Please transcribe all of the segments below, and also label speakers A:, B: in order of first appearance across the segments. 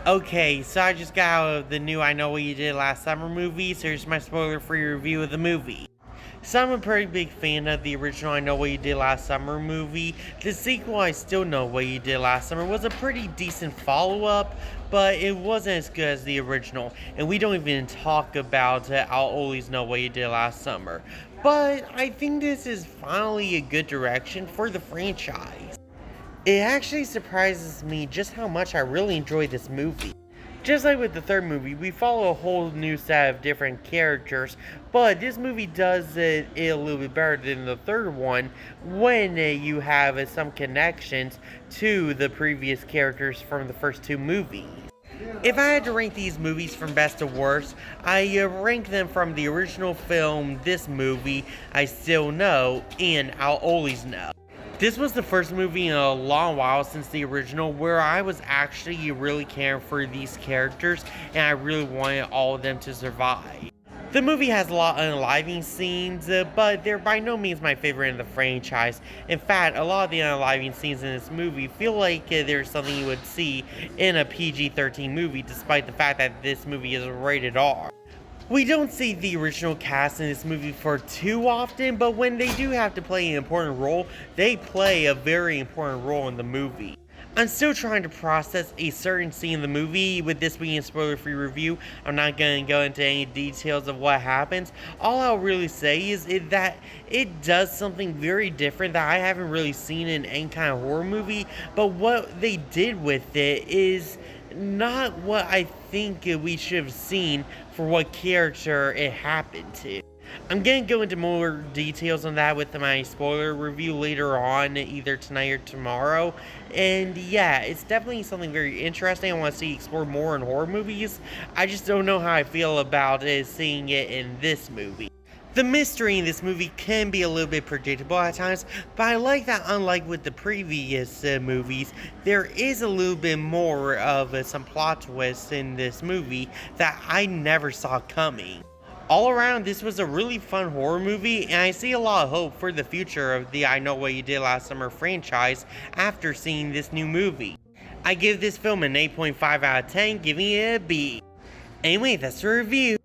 A: Okay, so I just got out of the new I Know What You Did Last Summer movie, so here's my spoiler-free review of the movie. So I'm a pretty big fan of the original I Know What You Did Last Summer movie. The sequel, I Still Know What You Did Last Summer, was a pretty decent follow-up, but it wasn't as good as the original. And we don't even talk about I'll Always Know What You Did Last Summer. But I think this is finally a good direction for the franchise. It actually surprises me just how much I really enjoyed this movie. Just like with the third movie, we follow a whole new set of different characters, but this movie does it a little bit better than the third one when you have some connections to the previous characters from the first two movies. If I had to rank these movies from best to worst, I rank them from the original film, this movie, I Still Know, and I'll Always Know. This was the first movie in a long while since the original where I was actually really caring for these characters and I really wanted all of them to survive. The movie has a lot of unaliving scenes, but they're by no means my favorite in the franchise. In fact, a lot of the unaliving scenes in this movie feel like there's something you would see in a PG-13 movie, despite the fact that this movie is rated R. We don't see the original cast in this movie for too often, but when they do have to play an important role, they play a very important role in the movie. I'm still trying to process a certain scene in the movie. With this being a spoiler-free review, I'm not going to go into any details of what happens. All I'll really say is that it does something very different that I haven't really seen in any kind of horror movie, but what they did with it is not what I think we should have seen for what character it happened to. I'm going to go into more details on that with my spoiler review later on, either tonight or tomorrow. And yeah, it's definitely something very interesting. I want to see explored more in horror movies. I just don't know how I feel about seeing it in this movie. The mystery in this movie can be a little bit predictable at times, but I like that unlike with the previous movies, there is a little bit more of some plot twists in this movie that I never saw coming. All around, this was a really fun horror movie, and I see a lot of hope for the future of the I Know What You Did Last Summer franchise after seeing this new movie. I give this film an 8.5 out of 10, giving it a B. Anyway, that's the review.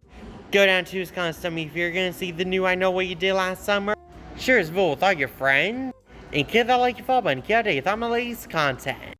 A: Go down to Wisconsin Stummy if you're gonna see the new I Know What You Did Last Summer. Share this video with all your friends, and click that like and follow button to get updated on my latest content.